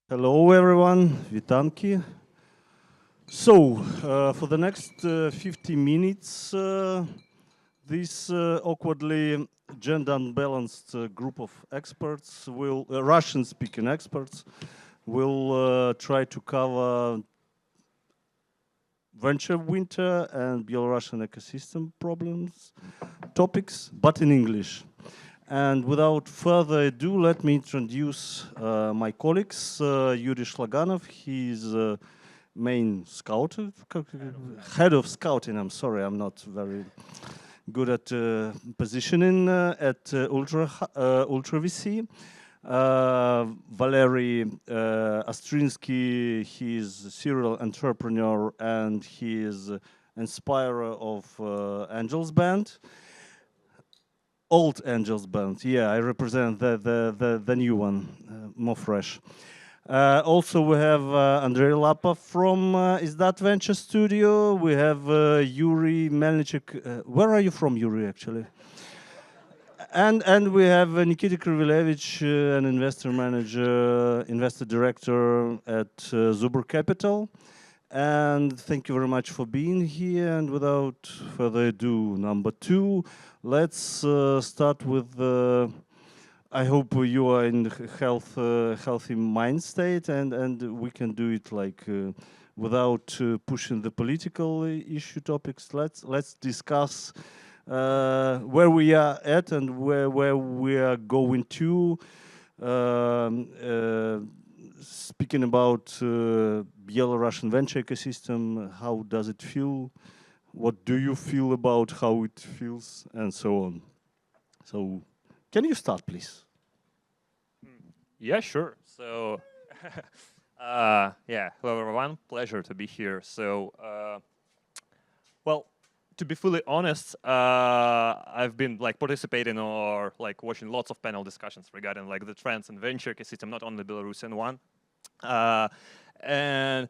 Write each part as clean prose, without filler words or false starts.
Hello everyone, Vitanki. So, for the next 50 minutes, this awkwardly gender unbalanced group of experts will, Russian-speaking experts, will try to cover venture winter and Belarusian ecosystem problems, topics, but in English. And without further ado, let me introduce my colleagues. Yury Shlahanau, he's main scout, head of scouting. I'm sorry, I'm not very good at positioning at ULTRA.VC. Valery Astrynski, he's a serial entrepreneur and he is inspirer of Angels Band. Old Angels Band, yeah, I represent the new one, more fresh. Also, we have Andrey Lappo from IZDAT Venture Studio. We have Yury, Melnichek. Where are you from, Yury, actually? And we have Nikita Krivelevich, an investor manager, investor director at Zubr Capital. And thank you very much for being here. And without further ado, number two, let's start with I hope you are in healthy mind state, and we can do it like without pushing the political issue topics. Let's discuss where we are at and where we are going to. Speaking about Belarusian venture ecosystem, how does it feel? What do you feel about how it feels, and so on? So, can you start, please? Yeah, sure. So, yeah, hello everyone. Pleasure to be here. So, well, to be fully honest, I've been like participating or like watching lots of panel discussions regarding like the trends in venture ecosystem, not only Belarusian one. And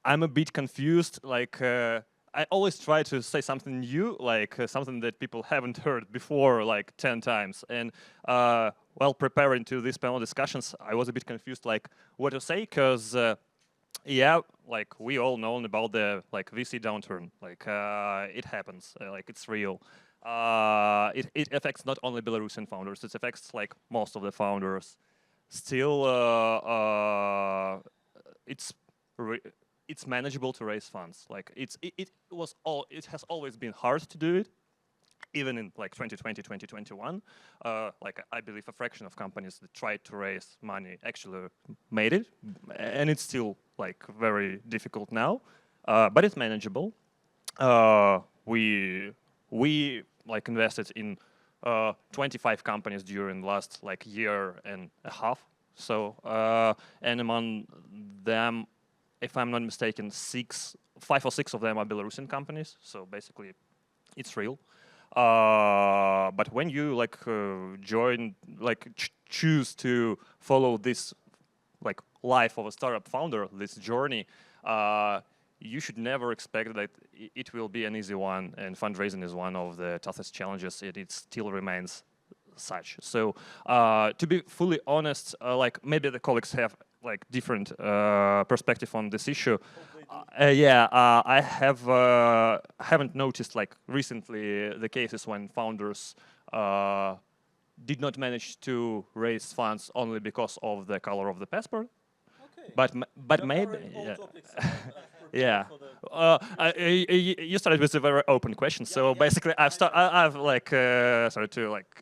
I'm a bit confused. Like, I always try to say something new, like something that people haven't heard before, like 10 times. And while preparing to these panel discussions, I was a bit confused, like what to say, because yeah, like we all know about the like VC downturn. Like it happens, like it's real. It affects not only Belarusian founders; it affects like most of the founders. Still, it's it's manageable to raise funds. Like it has always been hard to do it, even in like 2020, 2021. Like I believe a fraction of companies that tried to raise money actually made it, and it's still like very difficult now, but it's manageable. We like invested in 25 companies during last like year and a half. So and among them, if I'm not mistaken, 5 or 6 of them are Belarusian companies. So basically, it's real. But when you like join, like choose to follow this like life of a startup founder, this journey, you should never expect that it will be an easy one. And fundraising is one of the toughest challenges. It still remains such. So to be fully honest, like maybe the colleagues have like different perspective on this issue. Yeah, I haven't noticed like recently the cases when founders did not manage to raise funds only because of the color of the passport. Okay. But maybe yeah. You started with a very open question, so basically I've like started to like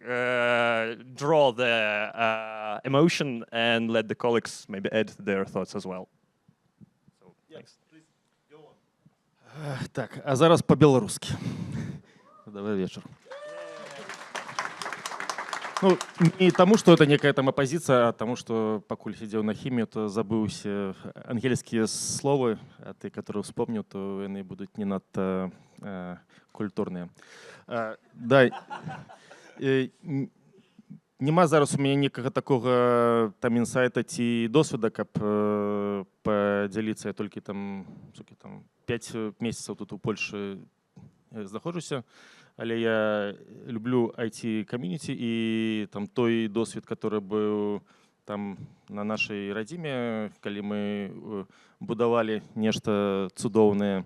draw the emotion and let the colleagues maybe add their thoughts as well. So thanks. Так, а зараз по-белорусски. Добрый вечер. Ну, не тому, что это некая там оппозиция, а тому, что пакуль сидел на химию, то забыўся ангельскія словы, а ты, которые вспомню, то яны будуць не надта культурныя. Да, нема зараз у мяне некага такога там інсайта ці досведа, каб падзяліцца. Я толькі там 5 месяцаў тут у Польшы знаходжуся. Але я люблю IT-камьюніці і там той досвід, который быў там на нашай радзіме, калі мы будавалі нешта цудоўнае.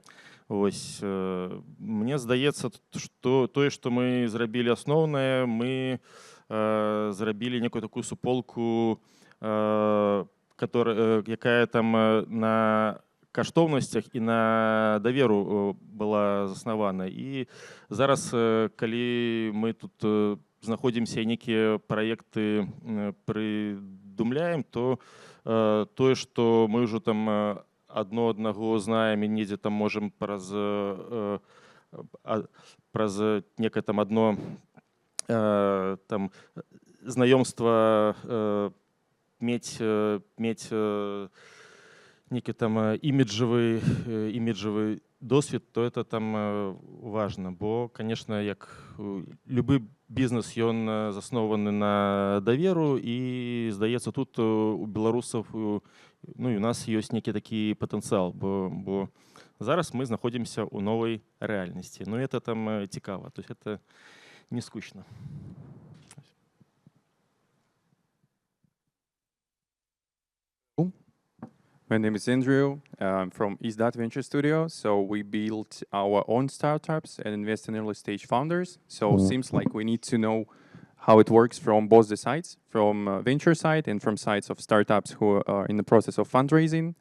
Ось, мне здаецца, што тое, што мы зрабілі асноўнае, мы зрабілі некую такую суполку, якая там на каштоўнасцях і на даверу была заснавана. І зараз, калі мы тут знаходзімся і некія праекты прыдумляем, то тое, што мы ўжо там аднаго знаем і недзе там можам праз некае там адно там знаёмства мець некі там іміджавы досвед, то это там важна. Бо, конечно, як любы бізнес, ён заснованы на даверу, і, здаецца, тут у беларусаў, ну, і у нас ёсць некі такі патэнцыял, бо зараз мы знаходзімся ў новай рэальнасці. Ну, это там цікава, то есть это не скучно. My name is Andrey. I'm from IZDAT Venture Studio. So we built our own startups and invest in early stage founders. So it seems like we need to know how it works from both the sides, from venture side and from sides of startups who are in the process of fundraising.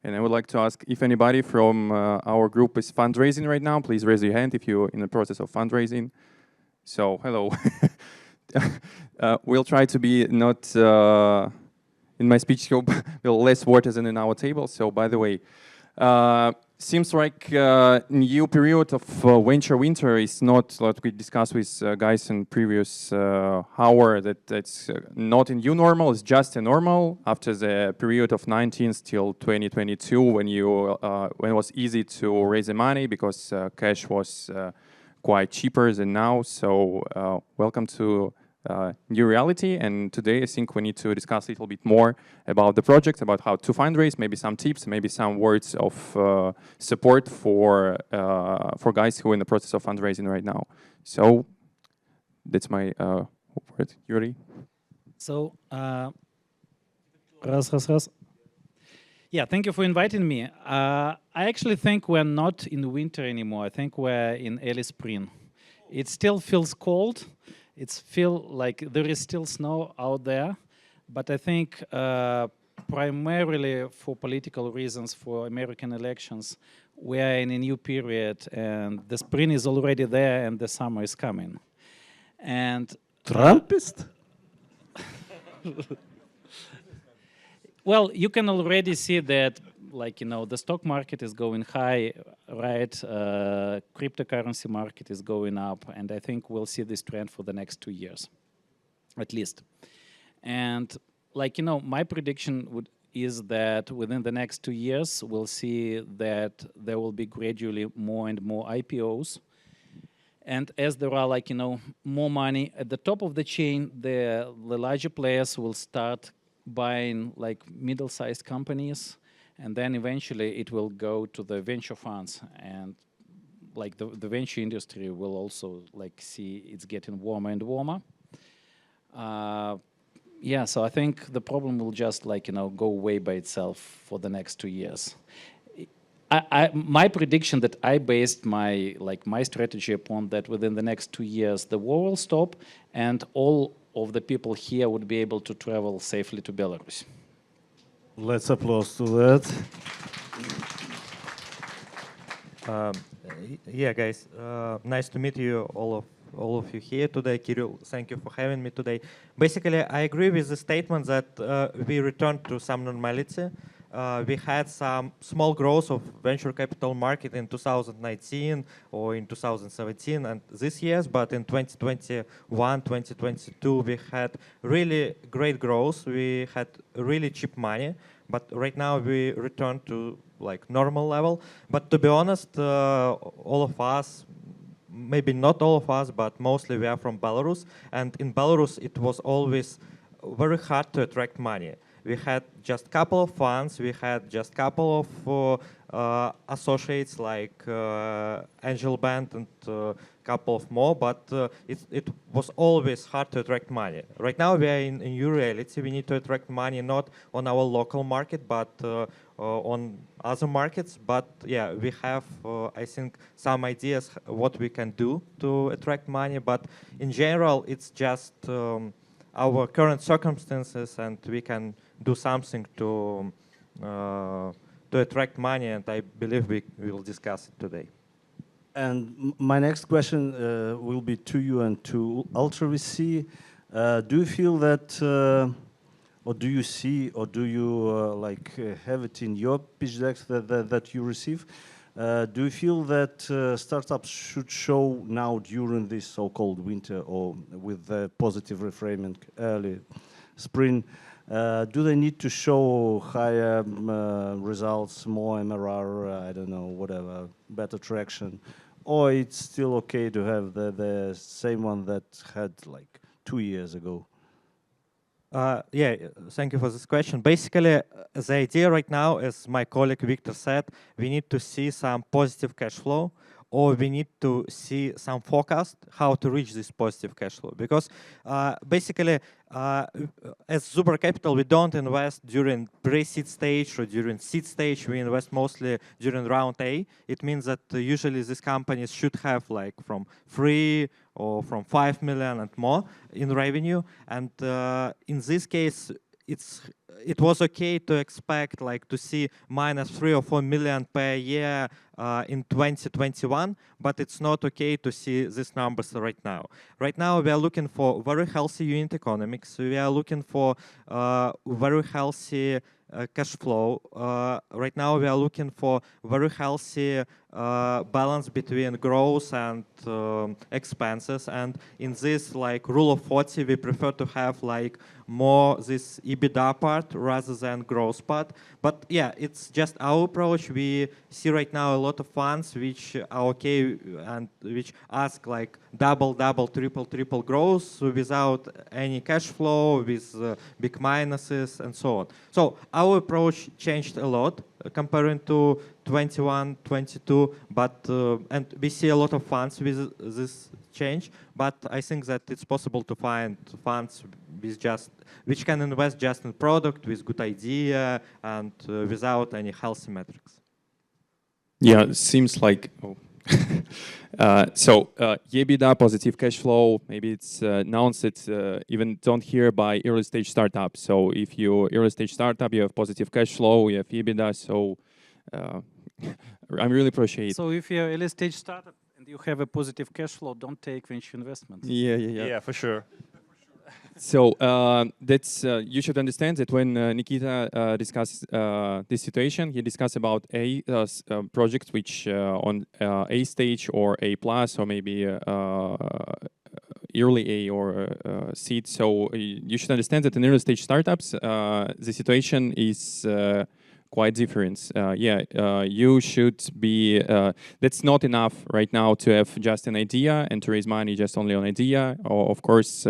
And I would like to ask if anybody from our group is fundraising right now. Please raise your hand if you're in the process of fundraising. So hello. We'll try to be not... in my speech scope, less water than in our table. So, by the way, seems like new period of venture winter is not what we discussed with guys in previous hour. That it's not a new normal. It's just a normal after the period of 19 till 2022 when it was easy to raise the money because cash was quite cheaper than now. So, welcome to new reality, and today I think we need to discuss a little bit more about the project, about how to fundraise, maybe some tips, maybe some words of support for guys who are in the process of fundraising right now. So that's my word, Yury. So, yeah, thank you for inviting me. I actually think we're not in winter anymore. I think we're in early spring. It still feels cold. It feels like there is still snow out there, but I think primarily for political reasons, for American elections, we are in a new period, and the spring is already there, and the summer is coming. And Trumpist? Well, you can already see that, like, you know, the stock market is going high, right? Cryptocurrency market is going up, and I think we'll see this trend for the next 2 years, at least. And, like, you know, my prediction is that within the next 2 years, we'll see that there will be gradually more and more IPOs. And as there are, like, you know, more money at the top of the chain, the larger players will start buying, like, middle-sized companies, and then eventually it will go to the venture funds, and like the venture industry will also, like, see it's getting warmer and warmer. Yeah, so I think the problem will just, like, you know, go away by itself for the next 2 years. My prediction that I based my strategy upon that within the next 2 years the war will stop and all of the people here would be able to travel safely to Belarus. Let's applause to that. Yeah, guys, nice to meet you, all of you here today. Kiryl, thank you for having me today. Basically, I agree with the statement that we returned to some normality. We had some small growth of venture capital market in 2019 or in 2017 and this years, but in 2021, 2022, we had really great growth. We had really cheap money, but right now we return to, like, normal level. But to be honest, all of us, maybe not all of us, but mostly we are from Belarus, and in Belarus it was always very hard to attract money. we had just a couple of funds, we had just a couple of associates like Angel Band and couple of more, but it was always hard to attract money. Right now we are in new reality. We need to attract money not on our local market, but on other markets. But yeah, we have, I think, some ideas what we can do to attract money. But in general, it's just our current circumstances, and we can do something to attract money. And I believe we will discuss it today. And my next question will be to you and to ULTRA.VC. Do you feel that, or do you see, or do you have it in your pitch decks that you receive? Do you feel that startups should show now during this so-called winter, or with the positive reframing early spring, do they need to show higher results, more MRR, I don't know, whatever, better traction? Or it's still okay to have the same one that had like 2 years ago? Yeah, thank you for this question. Basically, the idea right now, as my colleague Victor said, we need to see some positive cash flow, or we need to see some forecast how to reach this positive cash flow. Because basically, as Zubr Capital, we don't invest during pre-seed stage or during seed stage. We invest mostly during round A. It means that usually these companies should have like from 3 or from 5 million and more in revenue. And in this case, it was okay to expect like to see minus 3 or 4 million per year in 2021, but it's not okay to see these numbers right now. Right now, we are looking for very healthy unit economics. We are looking for very healthy cash flow. Right now, we are looking for very healthy balance between growth and expenses. And in this like rule of 40, we prefer to have like more this EBITDA part rather than growth part. But yeah, it's just our approach. We see right now a lot of funds which are okay and which ask like double, triple growth without any cash flow, with big minuses and so on. So our approach changed a lot comparing to 21, 22, but and we see a lot of funds with this change. But I think that it's possible to find funds with which can invest just in product with good idea and without any healthy metrics. Yeah, seems like. Oh. EBITDA, positive cash flow, maybe it's announced, it's even don't hear by early stage startup. So if you early stage startup, you have positive cash flow, you have EBITDA, so I really appreciate. So if you're early stage startup and you have a positive cash flow, don't take venture investments. Yeah, for sure. So that's you should understand that when Nikita discussed this situation, he discussed about projects which on A stage or A plus or maybe early A or seed. So you should understand that in early stage startups, the situation is quite different. You should be. That's not enough right now to have just an idea and to raise money just only on idea. Or of course,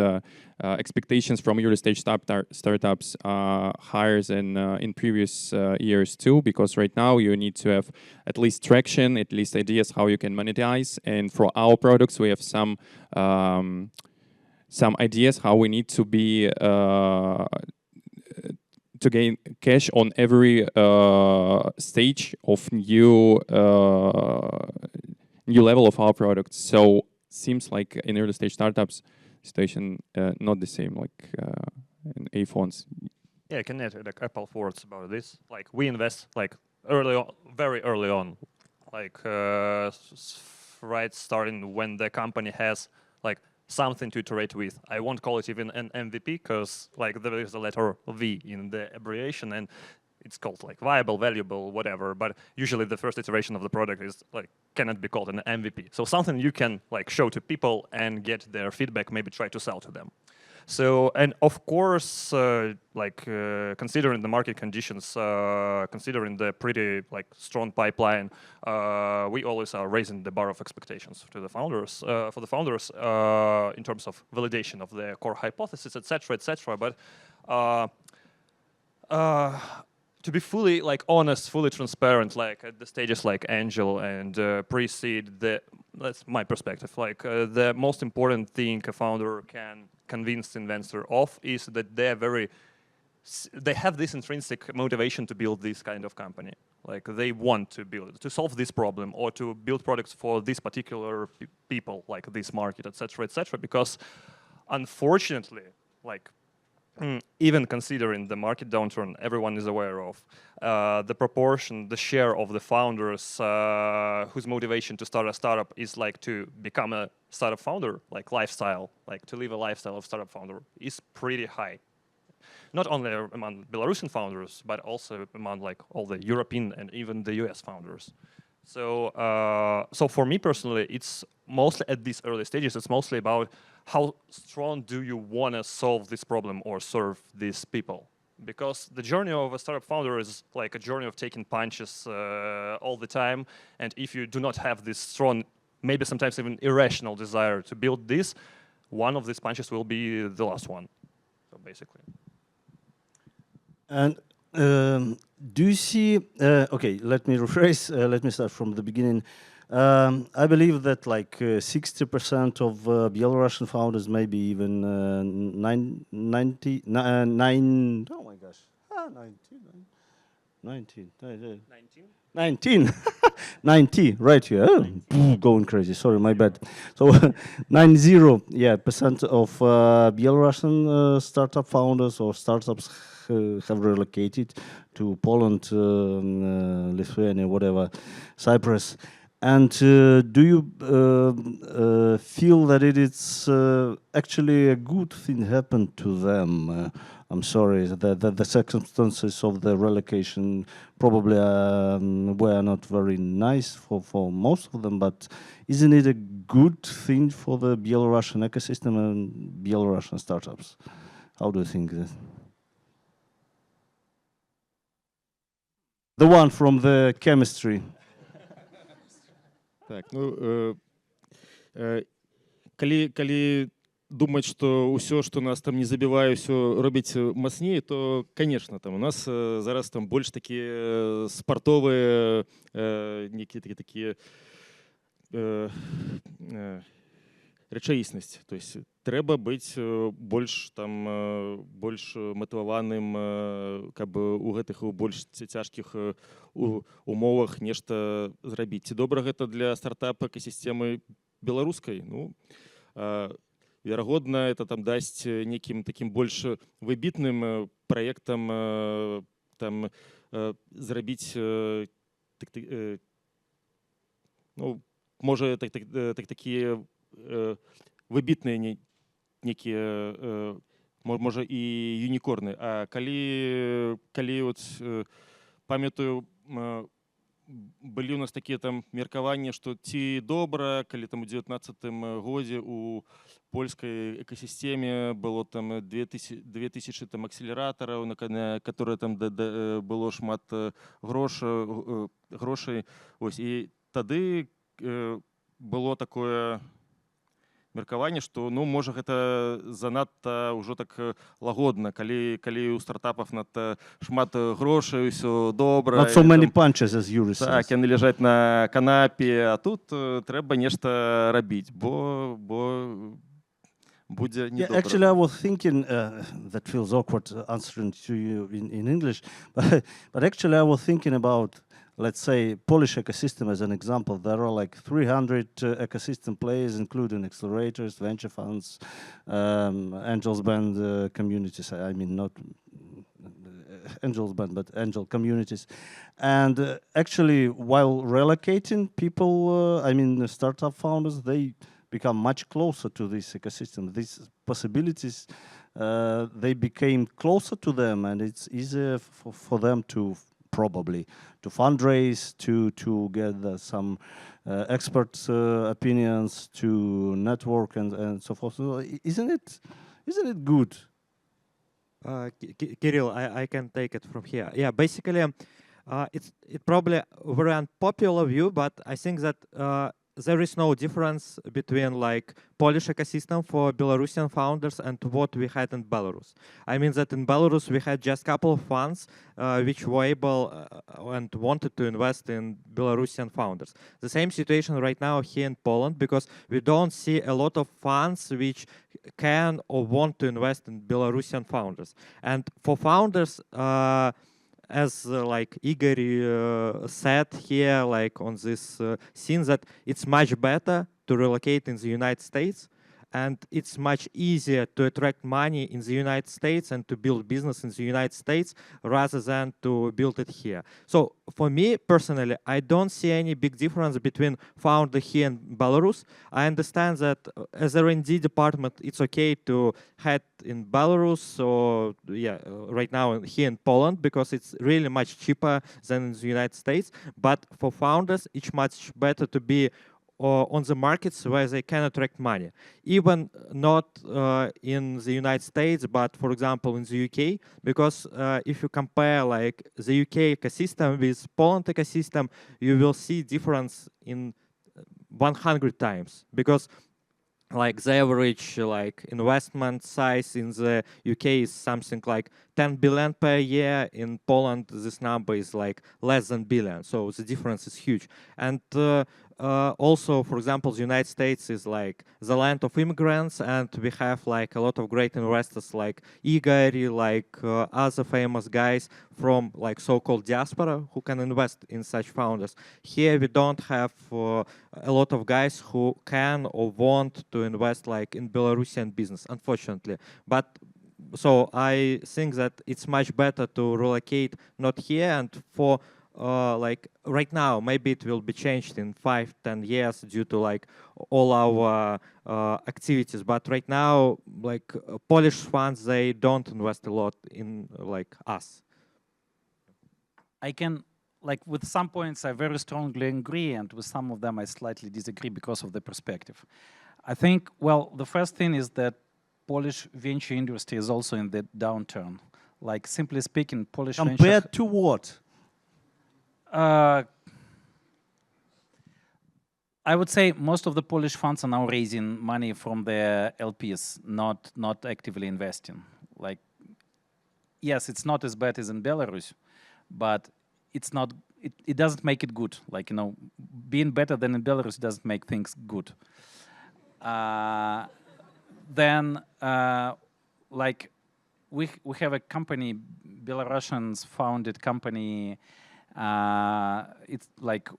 expectations from early stage startups are higher than in previous years too. Because right now you need to have at least traction, at least ideas how you can monetize. And for our products, we have some ideas how we need to be. To gain cash on every stage of new level of our product. So seems like in early stage startups, situation not the same like in A funds. Yeah, I can add like a couple of words about this. Like we invest like early on, very early on, like right starting when the company has like something to iterate with. I won't call it even an MVP because like there is a letter V in the abbreviation and it's called like viable, valuable, whatever. But usually the first iteration of the product is like cannot be called an MVP. So something you can like show to people and get their feedback, maybe try to sell to them. So, and of course, considering the market conditions, considering the pretty like strong pipeline, we always are raising the bar of expectations to the founders, for the founders, in terms of validation of their core hypothesis, etc., etc. But to be fully like honest, fully transparent, like at the stages like angel and pre-seed, that's my perspective. Like the most important thing a founder can convince investor of is that they have this intrinsic motivation to build this kind of company. Like they want to build, to solve this problem or to build products for this particular people, like this market, etc., etc. Because unfortunately, like even considering the market downturn everyone is aware of, the proportion, the share of the founders whose motivation to start a startup is like to become a startup founder, like lifestyle, like to live a lifestyle of startup founder, is pretty high. Not only among Belarusian founders, but also among like all the European and even the US founders. So, so for me personally, it's mostly at these early stages, it's mostly about how strong do you want to solve this problem or serve these people? Because the journey of a startup founder is like a journey of taking punches all the time. And if you do not have this strong, maybe sometimes even irrational desire to build this, one of these punches will be the last one, so basically. And do you see, okay, let me rephrase, let me start from the beginning. I believe that like 60% of Belarusian founders, maybe even 90, oh my gosh, 19, 90, right here, going crazy, sorry, my bad. So 90, yeah, percent of Belarusian startup founders or startups have relocated to Poland, Lithuania, whatever, Cyprus. And do you feel that it is actually a good thing happened to them? I'm sorry, the circumstances of the relocation probably were not very nice for most of them, but isn't it a good thing for the Belarusian ecosystem and Belarusian startups? How do you think that? The one from the chemistry. Так, ну, калі думаць, што ўсё, што нас там не забівае, ўсё робіць мацней, то, конечно, там у нас зараз там больш такія спартовыя некія такія рэчаіснасць. То есть трэба быць больш там больш матываваным, каб у гэтых у больш цяжкіх умовах нешта зрабіць. Ці добра гэта для стартапа экасістэмы беларускай? Ну, верагодна, это там дасць некім такім больш выбітным праектам там зрабіць ну, можа такія выбітныя некія, можа і юнікорны. А калі от памятаю, былі у нас такія там меркаванні, што ці добра, калі там у 19-м годзе у польскай экасістэме было там 2000 там акселератараў, на которые там было шмат грошай. Ось, і тады было такое меркаванне, што ну можа гэта занадта ўжо так лагодна, калі у стартапаў надта шмат грошай, усё добра. Not so many punches, as Yury says. Так, яны ляжаць на канапе, а тут трэба нешта рабіць, бо будзе недобра. Yeah, actually, I was thinking, that feels awkward answering to you in English, but actually I was thinking about, let's say, Polish ecosystem as an example. There are like 300 ecosystem players, including accelerators, venture funds, angels band communities. I mean, not angels band, but angel communities. And actually, while relocating people, I mean, startup founders, they become much closer to this ecosystem. These possibilities, they became closer to them, and it's easier for them to probably to fundraise, to get some expert opinions, to network and so forth. So isn't it good? Kiryl, I can take it from here. Yeah, basically, it's probably a very unpopular view, but I think that there is no difference between like Polish ecosystem for Belarusian founders and what we had in Belarus. I mean that in Belarus we had just a couple of funds which were able and wanted to invest in Belarusian founders. The same situation right now here in Poland, because we don't see a lot of funds which can or want to invest in Belarusian founders. And for founders, as like Igor said here, like on this scene, that it's much better to relocate in the United States, and it's much easier to attract money in the United States and to build business in the United States rather than to build it here. So for me personally, I don't see any big difference between founder here and Belarus. I understand that as a R&D department, it's okay to head in Belarus or right now here in Poland, because it's really much cheaper than in the United States. But for founders, it's much better to be on the markets where they can attract money, even not in the United States, but for example in the UK, because if you compare like the UK ecosystem with Poland ecosystem, you will see difference in 100 times, because like the average like investment size in the UK is something like 10 billion per year. In Poland, this number is like less than billion. So the difference is huge. And also, for example, the United States is like the land of immigrants, and we have like a lot of great investors like Igor, like other famous guys from like so-called diaspora who can invest in such founders. Here we don't have a lot of guys who can or want to invest like in Belarusian business, unfortunately. But so I think that it's much better to relocate not here, and for like right now, maybe it will be changed in 5-10 years due to like all our activities. But right now, like Polish funds, they don't invest a lot in like us. I can, like with some points I very strongly agree, and with some of them I slightly disagree because of the perspective. I think, well, the first thing is that Polish venture industry is also in the downturn. Like simply speaking, Polish Compared to what? I would say most of the Polish funds are now raising money from their LPs, not actively investing. Like, yes, it's not as bad as in Belarus, but it's not. It doesn't make it good. Like, you know, being better than in Belarus doesn't make things good. Then, like, we have a company, Belarusians founded company. It's like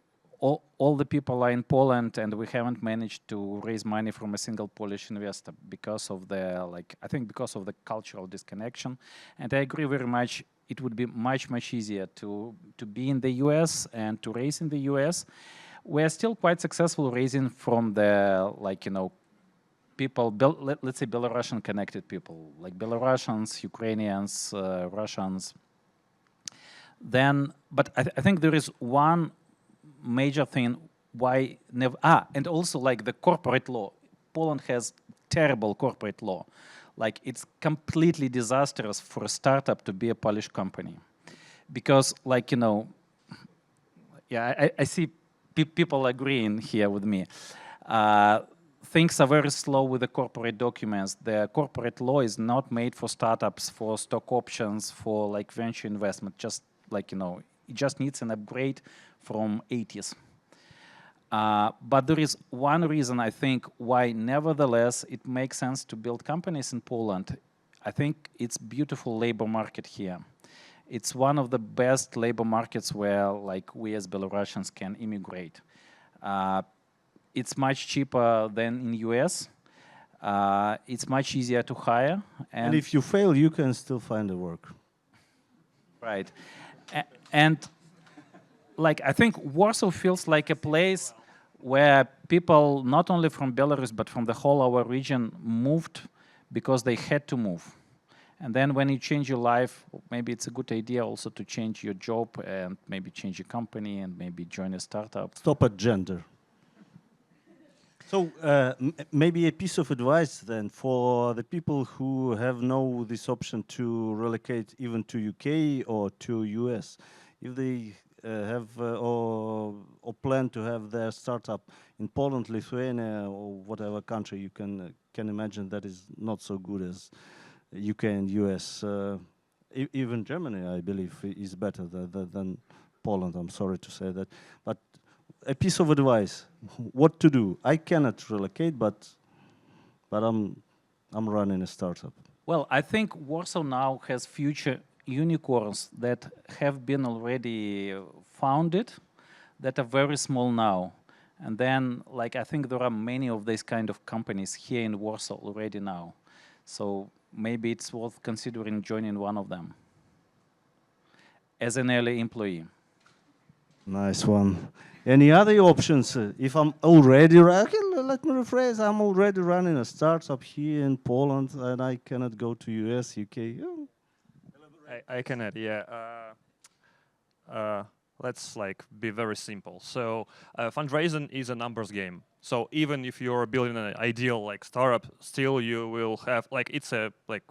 all the people are in Poland, and we haven't managed to raise money from a single Polish investor because of the, like, I think because of the cultural disconnection. And I agree very much. It would be much easier to be in the US and to raise in the US. We're still quite successful raising from the, like, you know, people, let's say Belarusian connected people, like Belarusians, Ukrainians, Russians. Then, but I think there is one major thing why never, and also like the corporate law. Poland has terrible corporate law. Like, it's completely disastrous for a startup to be a Polish company. Because, like, you know, yeah, I see people agreeing here with me. Things are very slow with the corporate documents. The corporate law is not made for startups, for stock options, for like venture investment. Just like, you know, it just needs an upgrade from 80s. But there is one reason, I think, why nevertheless it makes sense to build companies in Poland. I think it's beautiful labor market here. It's one of the best labor markets where, like, we as Belarusians can immigrate. It's much cheaper than in US. It's much easier to hire. And if you fail, you can still find a work. Right. And like, I think Warsaw feels like a place where people, not only from Belarus, but from the whole our region, moved because they had to move. And then when you change your life, maybe it's a good idea also to change your job and maybe change your company and maybe join a startup. Stop at gender. So maybe a piece of advice then for the people who have this option to relocate even to UK or to US. If they have or plan to have their startup in Poland, Lithuania, or whatever country you can imagine that is not so good as UK and US. Even Germany, I believe, is better than Poland. I'm sorry to say that, but a piece of advice: what to do? I cannot relocate, but I'm running a startup. Well, I think Warsaw now has future unicorns that have been already founded, that are very small now. And then, like, I think there are many of these kind of companies here in Warsaw already now. So maybe it's worth considering joining one of them as an early employee. Nice one. Any other options? If I'm already, let me rephrase, I'm already running a startup here in Poland and I cannot go to US, UK. I can add, yeah. Let's like be very simple. So fundraising is a numbers game. So even if you're building an ideal like startup, still you will have like it's a like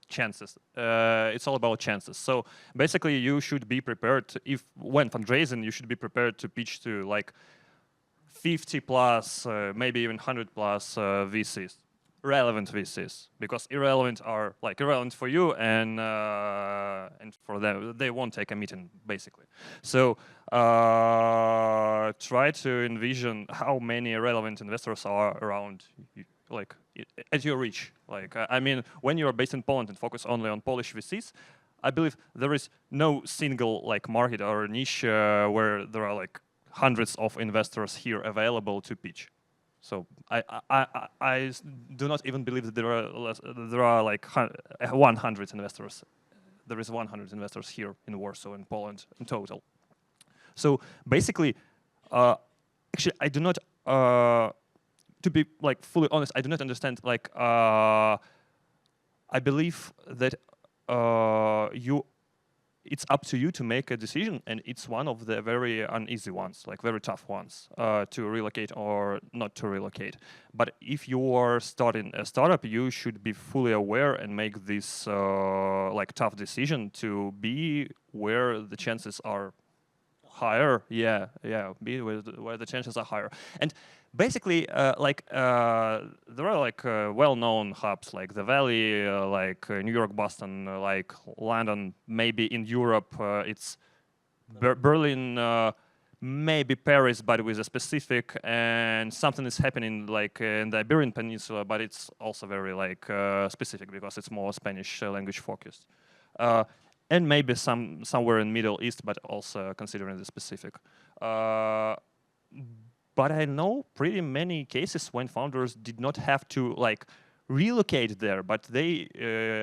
chances. It's all about chances. So basically, you should be prepared to, if when fundraising, you should be prepared to pitch to like 50 plus, maybe even 100 plus VCs, relevant VCs, because irrelevant are like irrelevant for you and for them, they won't take a meeting basically. So try to envision how many relevant investors are around you, like at your reach. Like I mean, when you are based in Poland and focus only on Polish VCs, I believe there is no single like market or niche where there are like hundreds of investors here available to pitch. So I do not even believe that there are like 100 investors. There is 100 investors here in Warsaw and Poland in total. So basically, actually, I do not. To be like fully honest, I do not understand. Like, I believe that it's up to you to make a decision, and it's one of the very uneasy ones, like very tough ones, to relocate or not to relocate. But if you are starting a startup, you should be fully aware and make this like tough decision to be where the chances are higher. Yeah, be where the chances are higher. And basically, there are like well-known hubs like the Valley, like New York, Boston, like London. Maybe in Europe, it's Berlin, maybe Paris, but with a specific. And something is happening like in the Iberian Peninsula, but it's also very like specific because it's more Spanish language focused. And maybe somewhere in Middle East, but also considering the specific. But I know pretty many cases when founders did not have to like relocate there, but they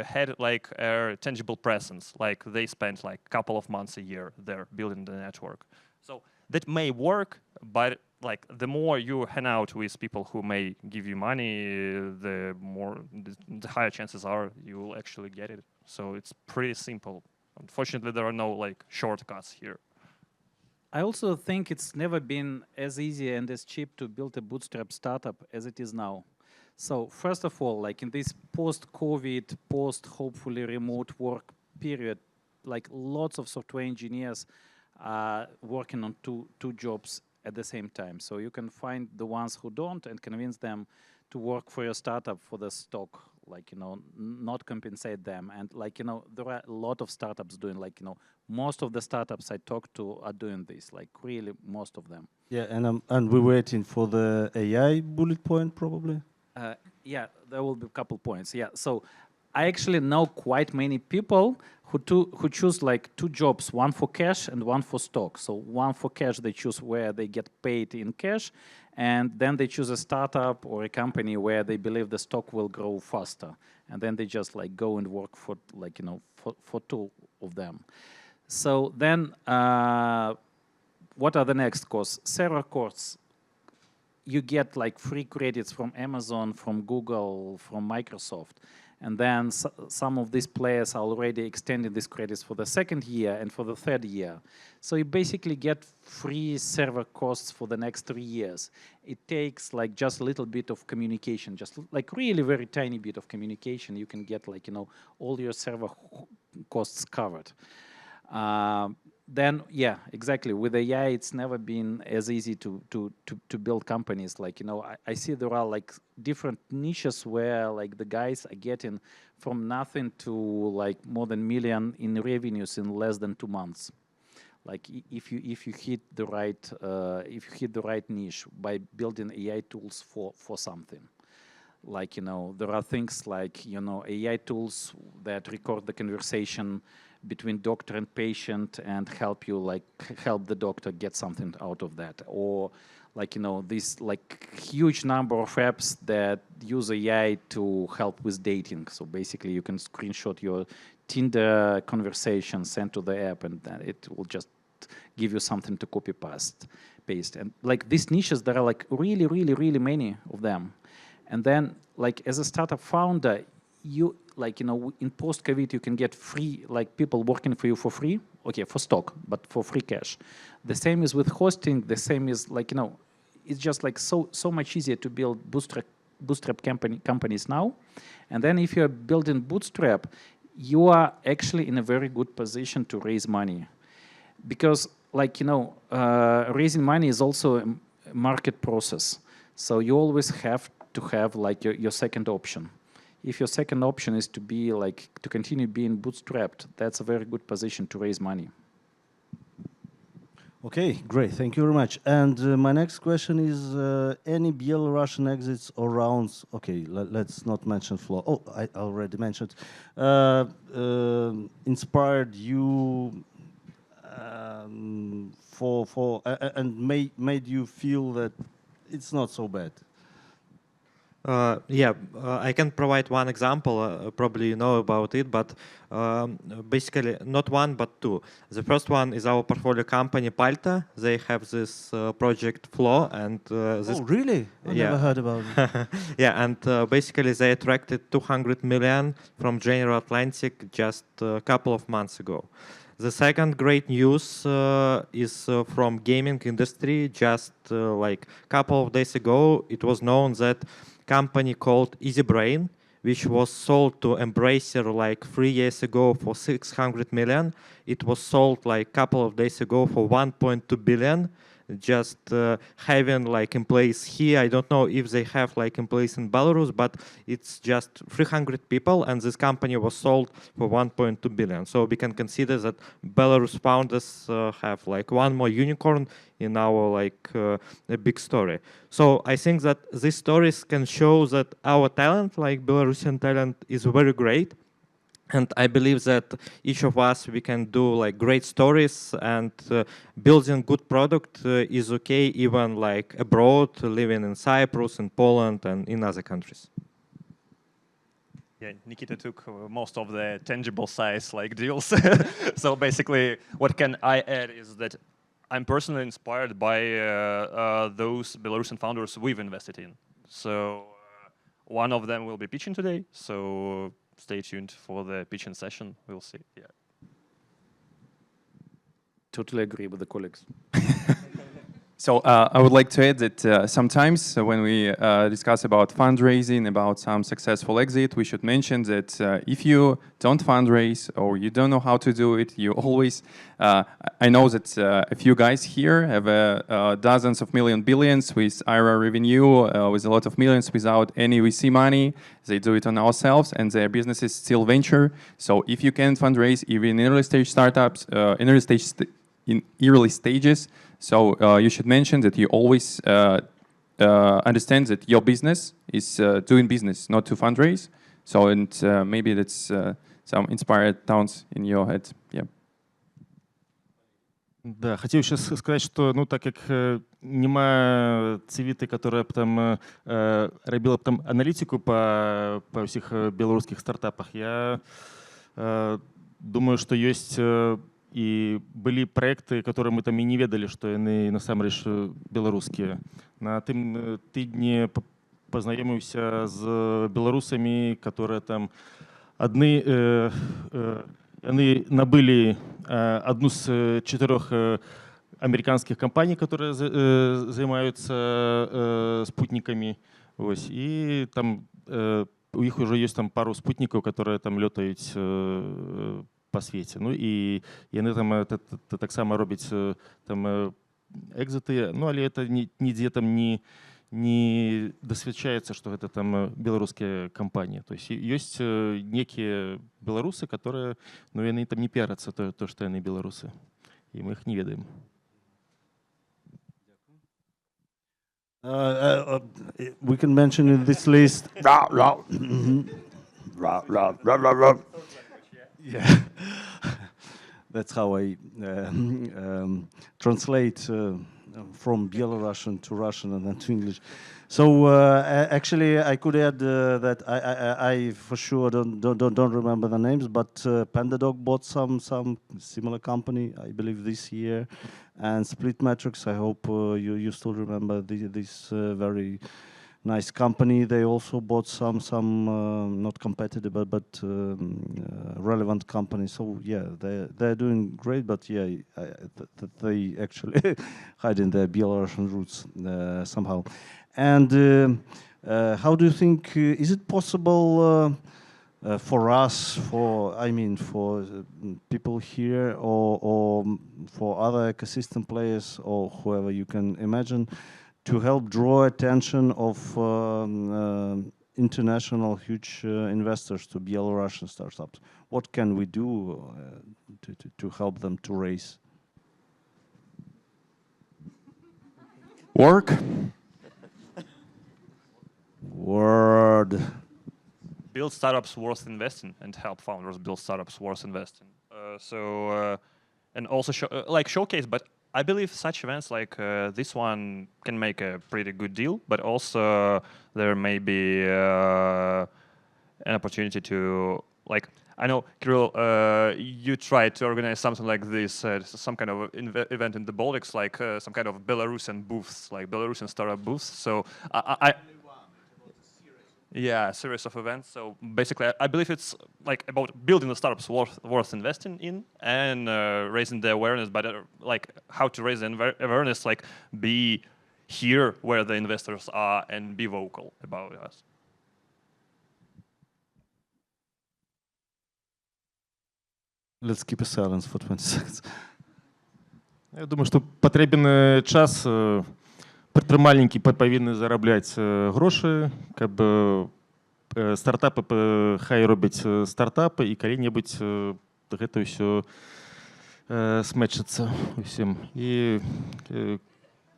had like a tangible presence. Like they spent like a couple of months a year there building the network. So that may work, but like the more you hang out with people who may give you money, the higher chances are you will actually get it. So it's pretty simple. Unfortunately, there are no like shortcuts here. I also think it's never been as easy and as cheap to build a bootstrap startup as it is now. So first of all, like in this post-COVID, post-hopefully remote work period, like lots of software engineers are working on two jobs at the same time. So you can find the ones who don't and convince them to work for your startup for the stock, like, you know, not compensate them. And like, you know, there are a lot of startups doing, like, you know, most of the startups I talk to are doing this, like really most of them. Yeah, and we're waiting for the AI bullet point probably. Yeah, there will be a couple points. Yeah, so I actually know quite many people who choose like two jobs, one for cash and one for stock. So one for cash, they choose where they get paid in cash, and then they choose a startup or a company where they believe the stock will grow faster, and then they just like go and work for like, you know, for two of them. So then what are the next costs? Server costs. You get like free credits from Amazon, from Google, from Microsoft. And then some of these players are already extending these credits for the second year and for the third year. So you basically get free server costs for the next 3 years. It takes like just a little bit of communication, just like really very tiny bit of communication. You can get like, you know, all your server costs covered. then yeah, exactly. With AI, it's never been as easy to build companies. Like, you know, I see there are like different niches where like the guys are getting from nothing to like more than million in revenues in less than 2 months. Like if you hit the right niche by building AI tools for something. Like, you know, there are things like, you know, AI tools that record the conversation between doctor and patient and help the doctor get something out of that. Or like, you know, this like huge number of apps that use AI to help with dating. So basically you can screenshot your Tinder conversation, send to the app, and then it will just give you something to copy paste. And like these niches, there are like really, really, really many of them. And then like as a startup founder, you like, you know, in post-COVID, you can get free, like people working for you for free, okay, for stock, but for free cash. The same is with hosting, the same is like, you know, it's just like so much easier to build bootstrap companies now. And then if you're building bootstrap, you are actually in a very good position to raise money. Because like, you know, raising money is also a market process. So you always have to have like your second option. If your second option is to be like, to continue being bootstrapped, that's a very good position to raise money. Okay, great. Thank you very much. And my next question is, any Belarusian exits or rounds? Okay, let's not mention flow. Oh, I already mentioned. Inspired you and made you feel that it's not so bad. I can provide one example. Probably you know about it, but basically not one, but two. The first one is our portfolio company, Palta. They have this project Flow, and this. Oh, really? I never heard about it. Yeah, and basically they attracted 200 million from General Atlantic just a couple of months ago. The second great news is from gaming industry. Just like a couple of days ago, it was known that company called EasyBrain, which was sold to Embracer like 3 years ago for 600 million. It was sold like a couple of days ago for 1.2 billion. Just having like in place here, I don't know if they have like in place in Belarus, but it's just 300 people, and this company was sold for 1.2 billion. So we can consider that Belarus founders have like one more unicorn in our like a big story. So I think that these stories can show that our talent, like Belarusian talent, is very great. And I believe that each of us, we can do like great stories, and building good product is okay even like abroad, living in Cyprus, in Poland, and in other countries. Yeah, Nikita took most of the tangible size like deals. So basically, what can I add is that I'm personally inspired by those Belarusian founders we've invested in. So one of them will be pitching today. So stay tuned for the pitching session. We'll see. Yeah. Totally agree with the colleagues. So I would like to add that sometimes when we discuss about fundraising, about some successful exit, we should mention that if you don't fundraise or you don't know how to do it, you always, I know that a few guys here have dozens of billions with IRA revenue, with a lot of millions without any VC money. They do it on ourselves, and their business is still venture. So if you can fundraise even in early stage startups, in early stages, so you should mention that you always understand that your business is doing business, not to fundraise. So and maybe that's some inspired thoughts in your head. Yeah. Да, хотів ще сказати, що ну так як нема цивіти, яка там робила б там аналітику по всіх білоруських стартапах, я думаю, что есть и были проекты, которые мы там и не ведали, что они насамрэч беларускія. На тым тыдні познаёміўся з беларусамі, которые там адны яны набылі одну з 4 американских компаний, которые занимаются спутниками. Ось, и там у них уже есть там пару спутников, которые там летают па свеце. Ну і яны там таксама робяць там экзіты, ну але это нідзе там не дасвядчаецца, што гэта там беларускія кампаніі. То есть ёсць некія беларусы, которые, ну яны там не піарацца то, што яны беларусы. І мы іх не ведаем. We can mention in this list. Yeah, that's how I translate from Belarusian to Russian and then to English. So actually, I could add that I for sure don't remember the names, but PandaDog bought some similar company, I believe, this year, and Split Metrics. I hope you still remember this very nice company. They also bought some not competitive but relevant companies. So yeah, they're doing great. But yeah, they actually hide in their Belarusian roots somehow. And how do you think is it possible for us, for people here, or for other ecosystem players or whoever you can imagine, to help draw attention of international huge investors to Belarusian startups? What can we do to help them to raise? Work. Word. Build startups worth investing and help founders build startups worth investing. And also showcase, but I believe such events like this one can make a pretty good deal, but also there may be an opportunity to, like, I know, Kiryl, you tried to organize something like this, some kind of event in the Baltics, like some kind of Belarusian booths, like Belarusian startup booths. So yeah, a series of events. So basically, I believe it's like about building the startups worth investing in and raising the awareness. But like how to raise the awareness, like be here where the investors are and be vocal about us. Let's keep a silence for 20 seconds. Я думаю, што патрэбен час. Прадпрымальнікі павінны зарабляць грошы, каб стартапы хай робяць стартапы, і калі-небудзь гэта ўсё смэчыцца усім. І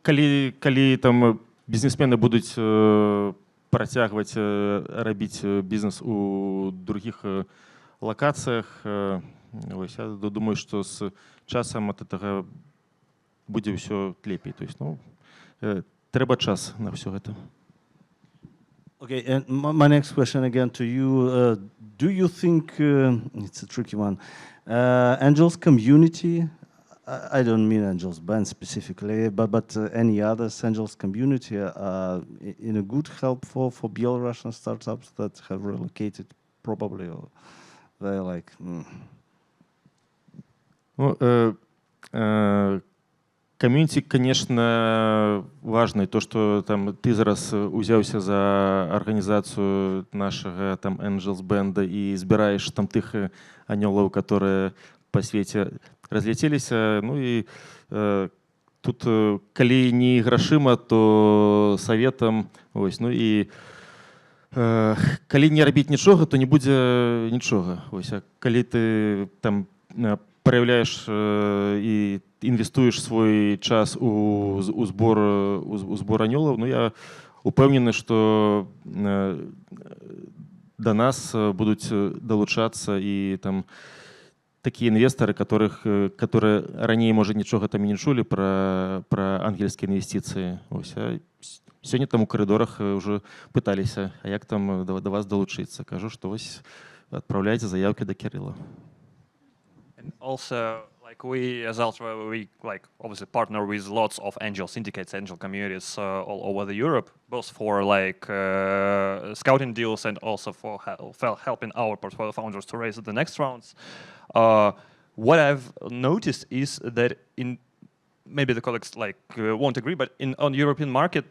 калі там бізнесмены будуць працягваць рабіць бізнес у другіх лакацыях, я думаю, што з часам ад гэтага будзе ўсё лепей. То есть, трэба час на все это. Okay, and my next question again to you. Do you think, it's a tricky one, Angels community, I don't mean Angels Band specifically, but any other Angels community in a good help for Belarusian startups that have relocated probably, or they're like... Комьюнити, конечно, важно. То, что там ты зараз узяўся за организацию нашего там Angels Band и збираешь там тых анёлаў, которые по свете разлетелись. Ну и тут, калі не грашыма, то советом. Ось, ну и калі не рабіць нічога, то не будзе нічога. Ось, а калі ты там проявляешь и инвестуешь свой час у сбор анёлаў, ну я упэўнены, што до нас будуць далучацца і там такія інвестары, которые раней, можа, нічога там і не чулі пра ангельскія інвестыцыі. Сёння там у коридорах уже пыталіся, а як там до вас долучыцца? Кажу, што вось адпраўляйце заявкі да Кирилла. And also, like we as Ultra, we like obviously partner with lots of angel syndicates, angel communities all over the Europe, both for like scouting deals and also for helping our portfolio founders to raise the next rounds. What I've noticed is that in maybe the colleagues won't agree, but on European market,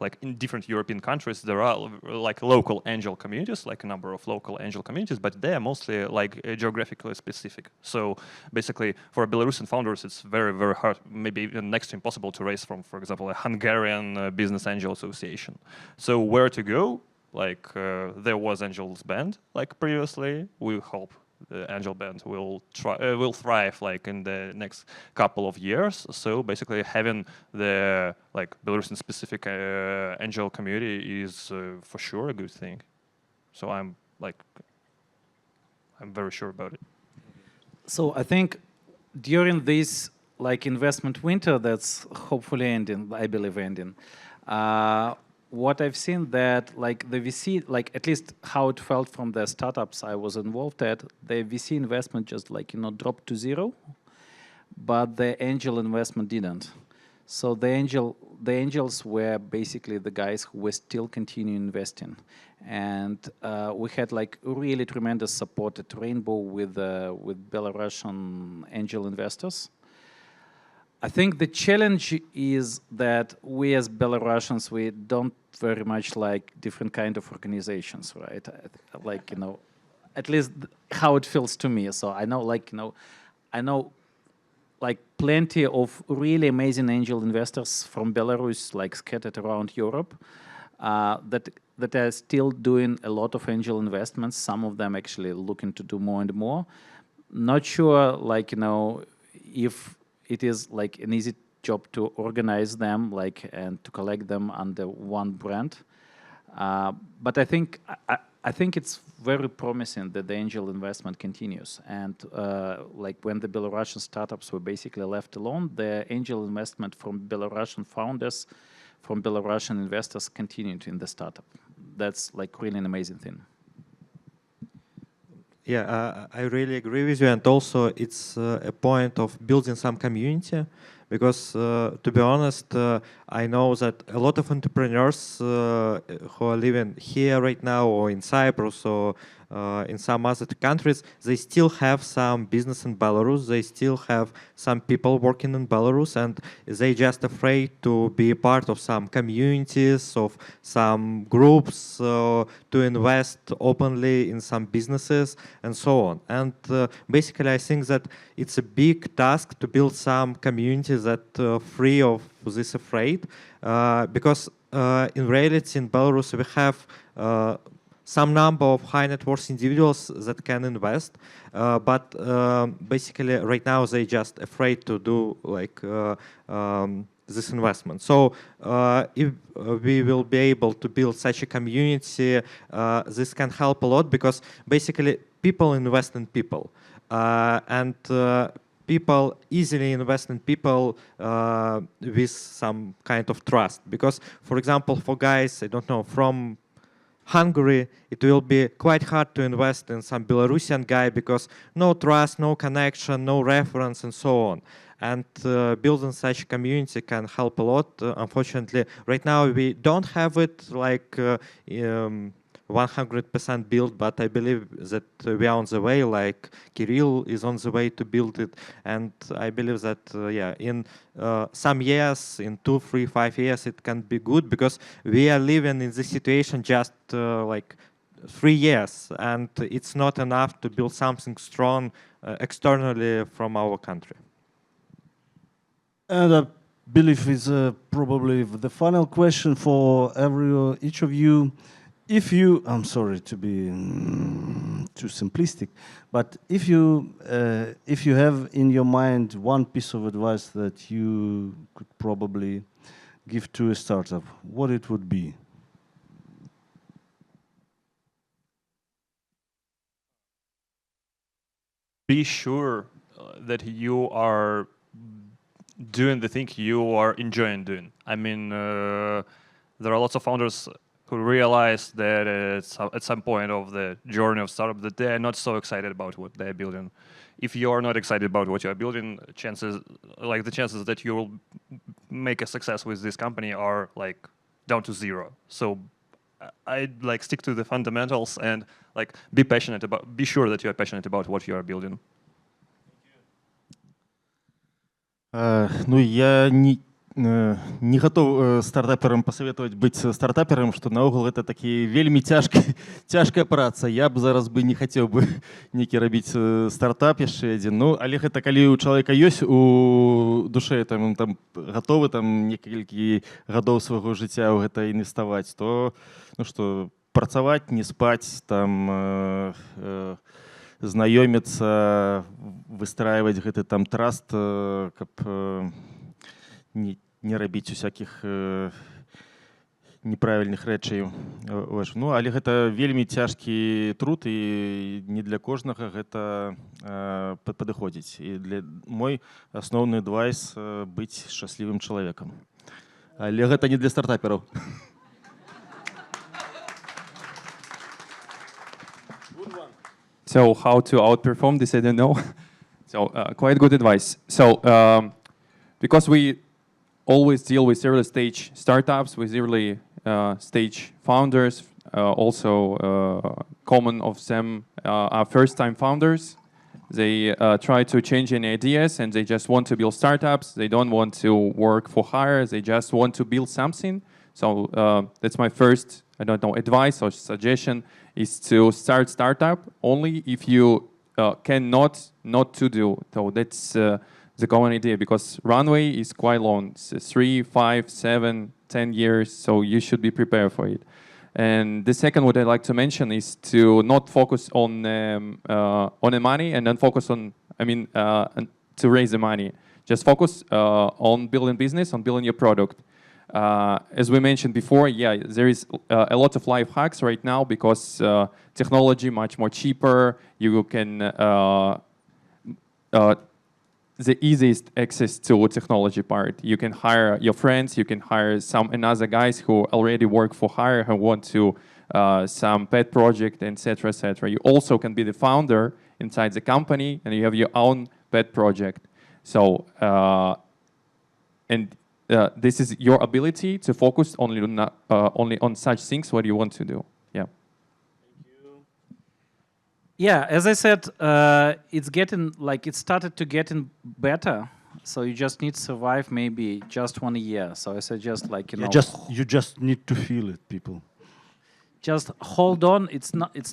like in different European countries, there are like local angel communities, like a number of local angel communities, but they are mostly like geographically specific. So basically, for Belarusian founders, it's very, very hard, maybe even next to impossible to raise from, for example, a Hungarian business angel association. So where to go? Like there was Angels Band, like previously. We hope the Angel Band will thrive like in the next couple of years. So basically, having the like Belarusian specific angel community is for sure a good thing. So I'm very sure about it. So I think during this like investment winter that's hopefully ending, I believe ending. What I've seen that like the VC, like at least how it felt from the startups I was involved at, the VC investment just like, dropped to zero, but the angel investment didn't. So the angels were basically the guys who were still continuing investing. And we had like really tremendous support at Rainbow with Belarusian angel investors. I think the challenge is that we as Belarusians, we don't very much like different kind of organizations, right? Like, at least how it feels to me. So I know like plenty of really amazing angel investors from Belarus, like scattered around Europe, that are still doing a lot of angel investments. Some of them actually looking to do more and more. Not sure, like, if it is like an easy job to organize them, like, and to collect them under one brand. But I think it's very promising that the angel investment continues. And like when the Belarusian startups were basically left alone, the angel investment from Belarusian founders, from Belarusian investors continued in the startup. That's like really an amazing thing. Yeah, I really agree with you, and also it's a point of building some community, because to be honest, I know that a lot of entrepreneurs who are living here right now or in Cyprus or in some other countries, they still have some business in Belarus, they still have some people working in Belarus, and they just afraid to be part of some communities, of some groups, to invest openly in some businesses and so on. And basically I think that it's a big task to build some communities that free of this afraid, because in reality in Belarus we have some number of high net worth individuals that can invest, but basically right now they just afraid to do like this investment. So if we will be able to build such a community, this can help a lot, because basically people invest in people, and people easily invest in people with some kind of trust. Because, for example, for guys, I don't know, from Hungary, it will be quite hard to invest in some Belarusian guy, because no trust, no connection, no reference, and so on. And building such a community can help a lot. Unfortunately, right now we don't have it like 100% built, but I believe that we are on the way, like Kiryl is on the way to build it. And I believe that, yeah, in some years, in 2, 3, 5 years, it can be good, because we are living in this situation just like 3 years, and it's not enough to build something strong externally from our country. And I believe it's probably the final question for each of you. If you, I'm sorry to be too simplistic, but if you have in your mind one piece of advice that you could probably give to a startup, what it would be? Be sure that you are doing the thing you are enjoying doing. I mean, there are lots of founders who realize that at some point of the journey of startup that they are not so excited about what they're building. If you are not excited about what you are building, the chances that you will make a success with this company are like down to zero. So I'd like stick to the fundamentals and like be sure that you are passionate about what you are building. Ну, я не готов стартаперам посоветовать быть стартапером, что наогул это такі вельмі цяжкая праца. Я б зараз бы не хацеў бы некі рабіць стартап яшчэ адзін. Ну, але гэта калі ў чалавека ёсць у душе, там гатовы там некалькі гадоў свайго жыцця ў гэта інвеставаць, то ну што, працаваць, не спаць, там знаёміцца, выстраивать гэты там траст, каб не рабіць усякіх неправільных рэчаў. Ну, але гэта вельмі цяжкі труд, і не для кожнага гэта падыходзіць. І мой асноўны адвайс быць шчаслівым чалавекам. Але гэта не для стартапераў. So how to outperform this, I don't know. So quite good advice. So because we always deal with early stage startups, with early stage founders, also common of them are first time founders. They try to change any ideas and they just want to build startups. They don't want to work for hire. They just want to build something. So that's my first, I don't know, advice or suggestion is to start startup only if you cannot not to do. So that's the common idea, because runway is quite long. It's 3, 5, 7, 10 years, so you should be prepared for it. And the second, what I'd like to mention is to not focus on the money and then focus on, to raise the money. Just focus on building business, on building your product. As we mentioned before, yeah, there is a lot of life hacks right now because technology much more cheaper. You can the easiest access to technology part. You can hire your friends. You can hire some another guys who already work for hire, who want to some pet project, etc., etc. You also can be the founder inside the company, and you have your own pet project. So this is your ability to focus only on such things what you want to do. Yeah. Yeah, as I said, it's getting it started to getting better. So you just need to survive maybe just 1 year. So I suggest You just need to feel it, people. Just hold on. It's not it's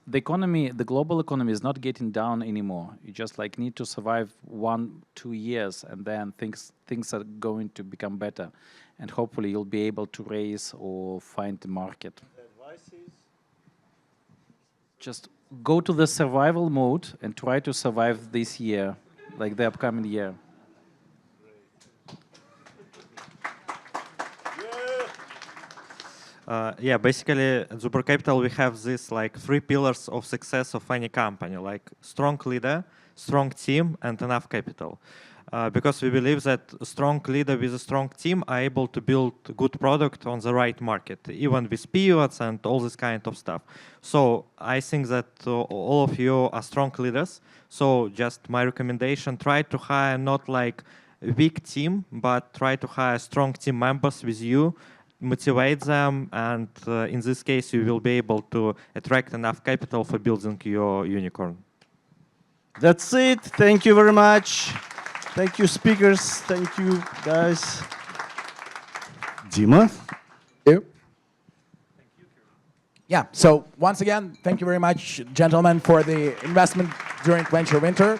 the economy, the global economy is not getting down anymore. You just need to survive 1-2 years, and then things are going to become better, and hopefully you'll be able to raise or find the market. Just go to the survival mode and try to survive this year, like the upcoming year. Yeah, basically at Zubr Capital we have this 3 pillars of success of any company, like strong leader, strong team, and enough capital. Because we believe that a strong leader with a strong team are able to build a good product on the right market, even with pivots and all this kind of stuff. So I think that all of you are strong leaders. So just my recommendation, try to hire not like a weak team, but try to hire strong team members with you, motivate them, and in this case you will be able to attract enough capital for building your unicorn. That's it. Thank you very much. Thank you, speakers. Thank you, guys. Dima? Yeah, so once again, thank you very much, gentlemen, for the investment during Venture Winter.